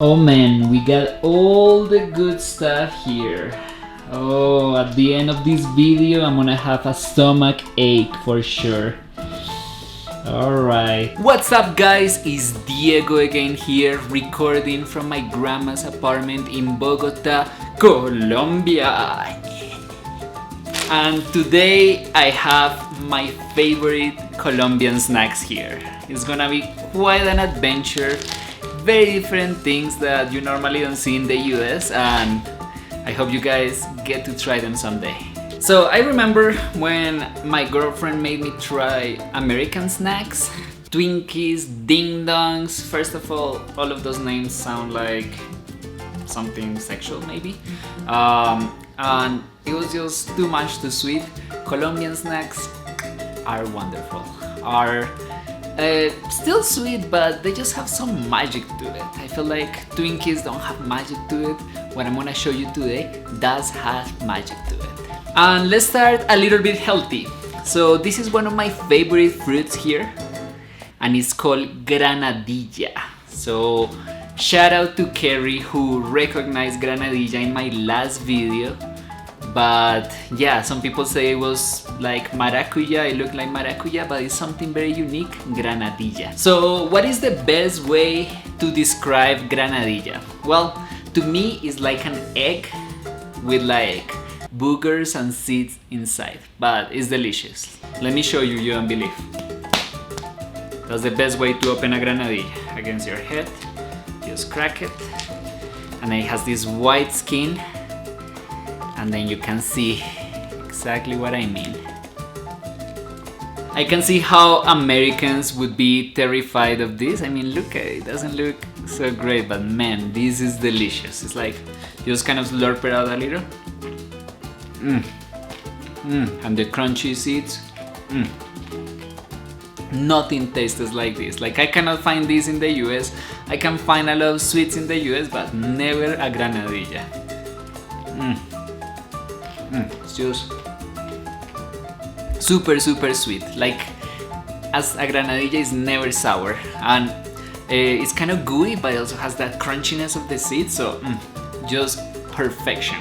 Oh man, we got all the good stuff here. Oh, at the end of this video, I'm gonna have a stomach ache for sure. Alright. What's up guys, it's Diego again here, recording from my grandma's apartment in Bogota, Colombia. And today I have my favorite Colombian snacks here. It's gonna be quite an adventure. Very different things that you normally don't see in the US, and I hope you guys get to try them someday. So I remember when my girlfriend made me try American snacks, Twinkies, Ding Dongs. First of all of those names sound like something sexual maybe, and it was just too much too sweet. Colombian snacks are wonderful, are still sweet, but they just have some magic to it. I feel like Twinkies don't have magic to it. What I'm gonna show you today does have magic to it. And let's start a little bit healthy. So this is one of my favorite fruits here, and it's called Granadilla. So shout out to Kerry who recognized Granadilla in my last video. But yeah, some people say it was like maracuya, it looked like maracuya, but it's something very unique, Granadilla. So what is the best way to describe Granadilla? Well, to me it's like an egg with like boogers and seeds inside, but it's delicious. Let me show you, you don't believe. That's the best way to open a Granadilla. Against your head, just crack it, and then it has this white skin. And then you can see exactly what I mean. I can see how Americans would be terrified of this. I mean, look at it, it doesn't look so great, but man, this is delicious. It's like, you just kind of slurp it out a little. And the crunchy seeds. Nothing tastes like this. Like, I cannot find this in the US. I can find a lot of sweets in the US, but never a Granadilla. It's just super sweet. Like, as a Granadilla is never sour, and it's kind of gooey, but it also has that crunchiness of the seeds. So just perfection.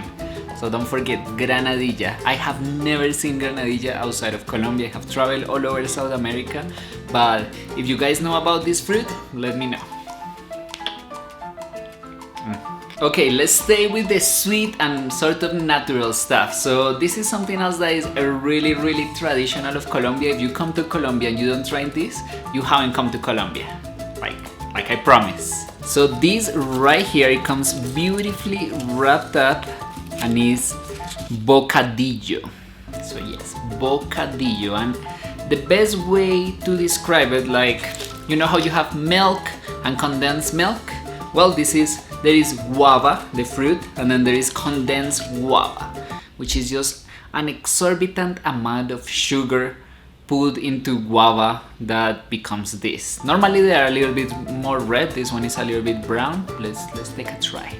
So don't forget Granadilla. I have never seen Granadilla outside of Colombia. I have traveled all over South America, but if you guys know about this fruit, let me know. Okay, let's stay with the sweet and sort of natural stuff. So this is something else that is a really traditional of Colombia. If you come to Colombia and you don't try this, you haven't come to Colombia. Like I promise. So this right here, it comes beautifully wrapped up and is Bocadillo. So yes, Bocadillo. And the best way to describe it, like, you know how you have milk and condensed milk? Well, there is guava, the fruit, and then there is condensed guava, which is just an exorbitant amount of sugar put into guava that becomes this. Normally they are a little bit more red, this one is a little bit brown. Let's take a try.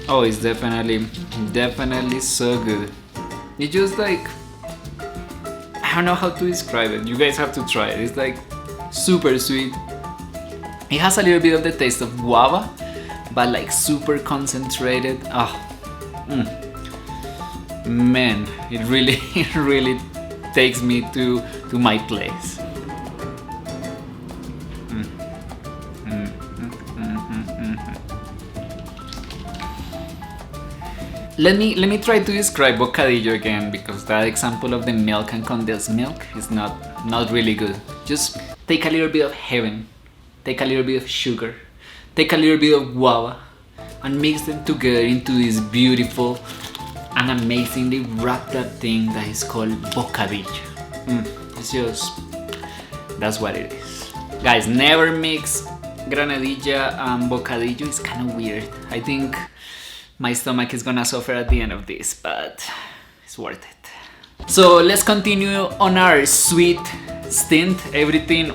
Oh, it's definitely so good. It's just like, I don't know how to describe it. You guys have to try it. It's like super sweet. It has a little bit of the taste of guava, but like super concentrated. Man, it really takes me to my place. Let me try to describe Bocadillo again, because that example of the milk and condensed milk is not really good. Just take a little bit of heaven, take a little bit of sugar, take a little bit of guava, and mix them together into this beautiful and amazingly wrapped up thing that is called Bocadillo. It's just, that's what it is. Guys, never mix Granadilla and Bocadillo. It's kind of weird. I think my stomach is gonna suffer at the end of this, but it's worth it. So let's continue on our sweet stint.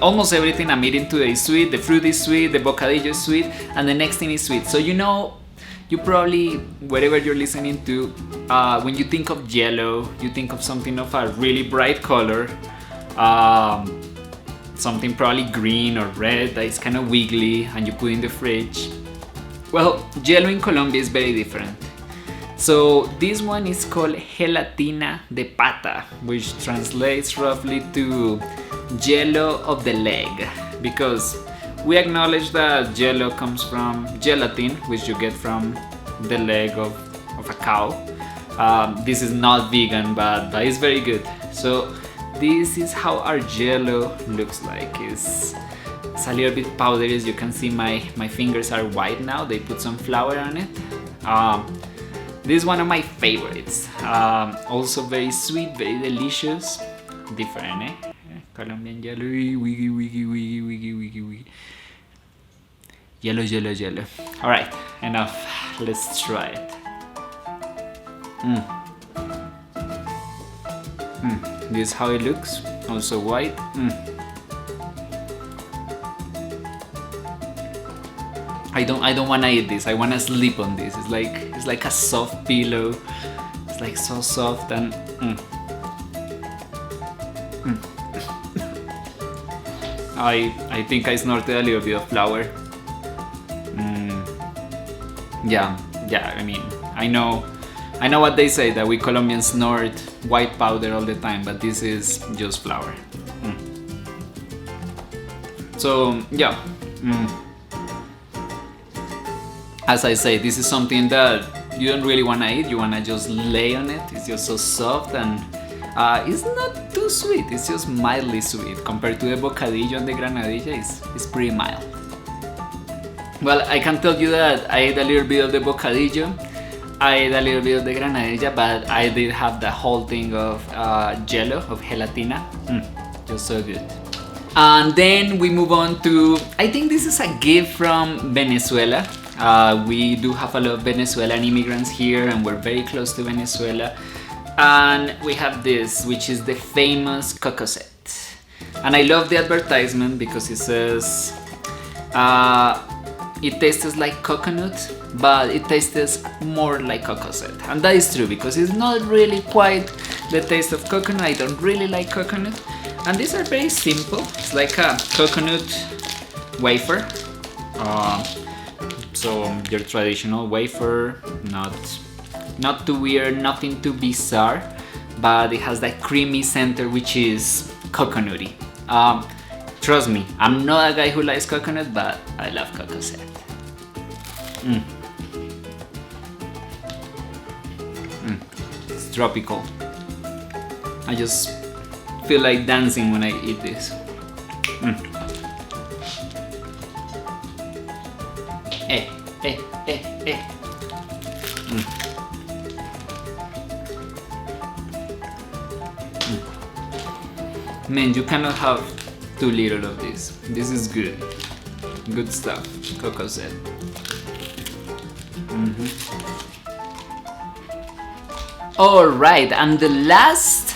Almost everything I'm eating today is sweet. The fruit is sweet, the Bocadillo is sweet, and the next thing is sweet. So you probably, wherever you're listening to, when you think of jello, you think of something of a really bright color. something probably green or red that is kind of wiggly and you put in the fridge. Well, jello in Colombia is very different. So this one is called Gelatina de Pata, which translates roughly to jello of the leg, because we acknowledge that jello comes from gelatin, which you get from the leg of a cow. This is not vegan, but it's very good. So this is how our jello looks like. It's a little bit powdery, as you can see. My fingers are white now. They put some flour on it. This is one of my favorites. Also very sweet, very delicious. Different, eh? Colombian jello, wiggy, wiggy, wiggy, wiggy, wiggy, wiggy. Yellow, yellow, yellow. All right, enough. Let's try it. This is how it looks. Also white. I don't wanna eat this. I wanna sleep on this. It's like a soft pillow. It's like so soft and. I think I snorted a little bit of flour. Yeah. I mean, I know what they say, that we Colombians snort white powder all the time, but this is just flour. So yeah. As I say, this is something that you don't really want to eat. You want to just lay on it. It's just so soft and it's not too sweet. It's just mildly sweet compared to the Bocadillo and the Granadilla. It's pretty mild. Well, I can tell you that I ate a little bit of the Bocadillo, I ate a little bit of the Granadilla, but I did have the whole thing of jello, of gelatina. Just so good. And then we move on to, I think this is a gift from Venezuela. We do have a lot of Venezuelan immigrants here and we're very close to Venezuela. And we have this, which is the famous Cocosette. And I love the advertisement because it says, it tastes like coconut, but it tastes more like Cocosette. And that is true because it's not really quite the taste of coconut. I don't really like coconut. And these are very simple. It's like a coconut wafer. So your traditional wafer, not too weird, nothing too bizarre, but it has that creamy center which is coconutty. Trust me, I'm not a guy who likes coconut, but I love Cocosette. It's tropical. I just feel like dancing when I eat this. Man, you cannot have too little of this. This is good. Good stuff. Cocosette. Alright, and the last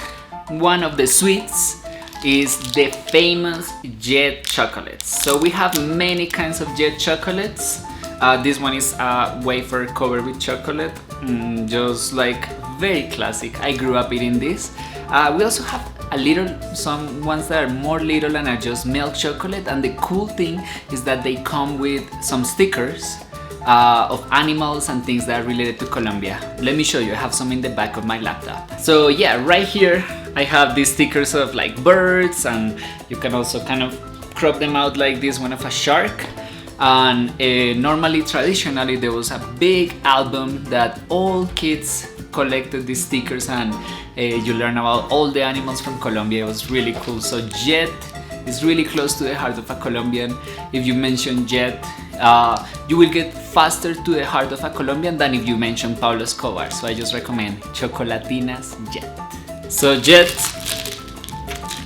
one of the sweets is the famous jet chocolates. So we have many kinds of jet chocolates. This one is a wafer covered with chocolate, just like very classic. I grew up eating this. We also have some ones that are more little and are just milk chocolate, and the cool thing is that they come with some stickers of animals and things that are related to Colombia. Let me show you. I have some in the back of my laptop. So yeah, right here I have these stickers of like birds, and you can also kind of crop them out like this one of a shark. And traditionally there was a big album that all kids collected these stickers, and you learn about all the animals from Colombia. It was really cool. So jet is really close to the heart of a Colombian. If you mention jet, you will get faster to the heart of a Colombian than if you mention Pablo Escobar. So I just recommend chocolatinas jet. So jet,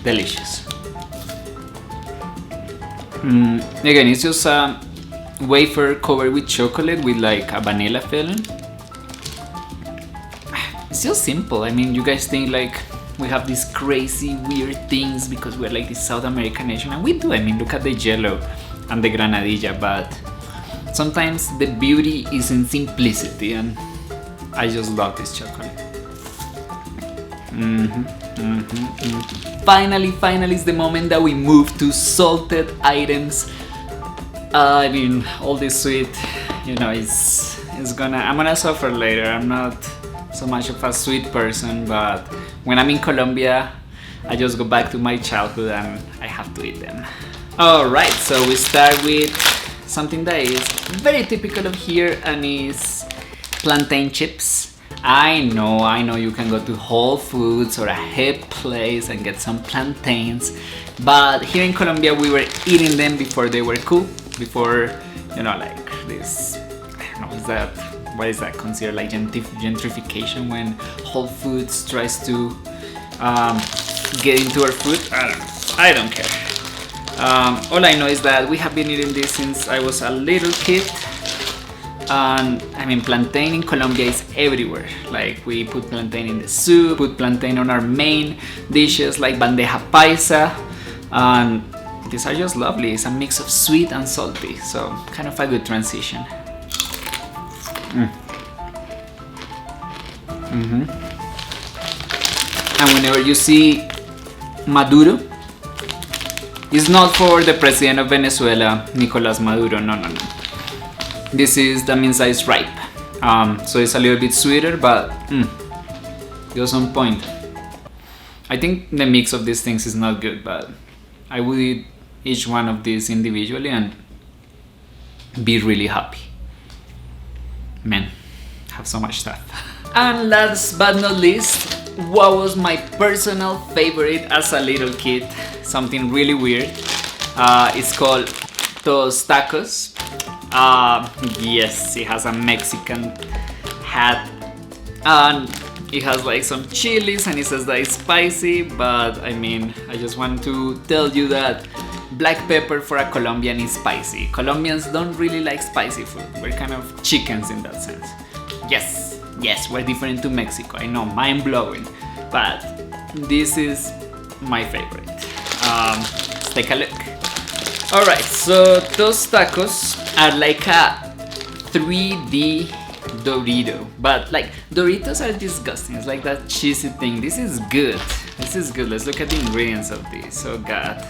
delicious. Again, it's just a wafer covered with chocolate with like a vanilla filling. It's just simple. I mean, you guys think like we have these crazy weird things because we're like this South American nation, and we do. I mean, look at the jello and the Granadilla, but sometimes the beauty is in simplicity, and I just love this chocolate. finally is the moment that we move to salted items. I mean, all this sweet, you know, I'm gonna suffer later. I'm not so much of a sweet person, but when I'm in Colombia, I just go back to my childhood and I have to eat them. Alright, so we start with something that is very typical of here, and is plantain chips. I know you can go to Whole Foods or a hip place and get some plantains, but here in Colombia we were eating them before they were cool, before, you know, like this, I don't know, what is that considered, like gentrification, when Whole Foods tries to get into our food? I don't care. All I know is that we have been eating this since I was a little kid. And I mean, plantain in Colombia is everywhere. Like, we put plantain in the soup, put plantain on our main dishes like bandeja paisa, and these are just lovely. It's a mix of sweet and salty, so kind of a good transition. And whenever you see Maduro, it's not for the president of Venezuela, Nicolás Maduro, no. That means that it's ripe. So it's a little bit sweeter, but just on point. I think the mix of these things is not good, but I would eat each one of these individually and be really happy. Man, I have so much stuff. And last but not least, what was my personal favorite as a little kid? Something really weird. It's called Tostacos. Yes, it has a Mexican hat, and it has like some chilies, and it says that it's spicy, but I mean, I just want to tell you that black pepper for a Colombian is spicy. Colombians don't really like spicy food. We're kind of chickens in that sense. Yes, we're different to Mexico. I know, mind blowing, but this is my favorite. Let's take a look. Alright, so those tacos are like a 3D Dorito, but like Doritos are disgusting. It's like that cheesy thing. This is good. Let's look at the ingredients of this. Oh god.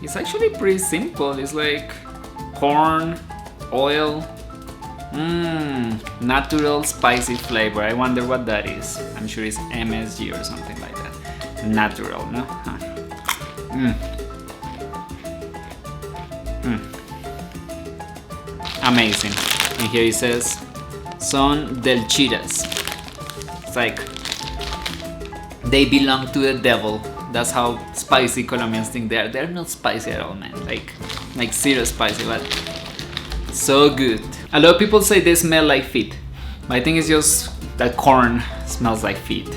It's actually pretty simple. It's like corn, oil, natural spicy flavor. I wonder what that is. I'm sure it's MSG or something like that. Natural, no? Amazing. And here it says son del chiras. It's like they belong to the devil. That's how spicy Colombians think they are. They're not spicy at all, man. Like zero spicy, but so good. A lot of people say they smell like feet, but I think it's just that corn smells like feet.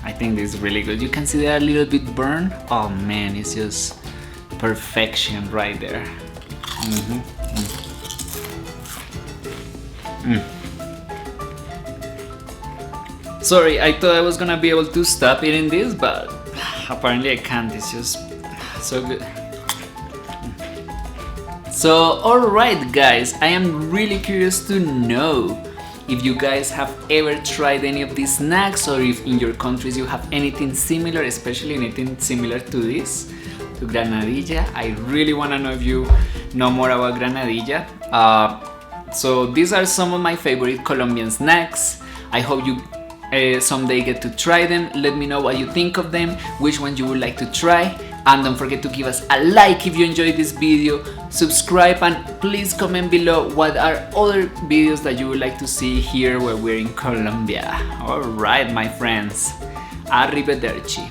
I think this is really good. You can see they're a little bit burned. Oh man, it's just perfection right there. Sorry, I thought I was gonna be able to stop eating this, but apparently I can't. It's just so good. So, alright guys, I am really curious to know if you guys have ever tried any of these snacks, or if in your countries you have anything similar, especially anything similar to this, to Granadilla. I really want to know if you know more about Granadilla. So these are some of my favorite Colombian snacks. I hope you someday get to try them. Let me know what you think of them, which ones you would like to try. And don't forget to give us a like if you enjoyed this video, subscribe, and please comment below what are other videos that you would like to see here where we're in Colombia. Alright my friends, arrivederci.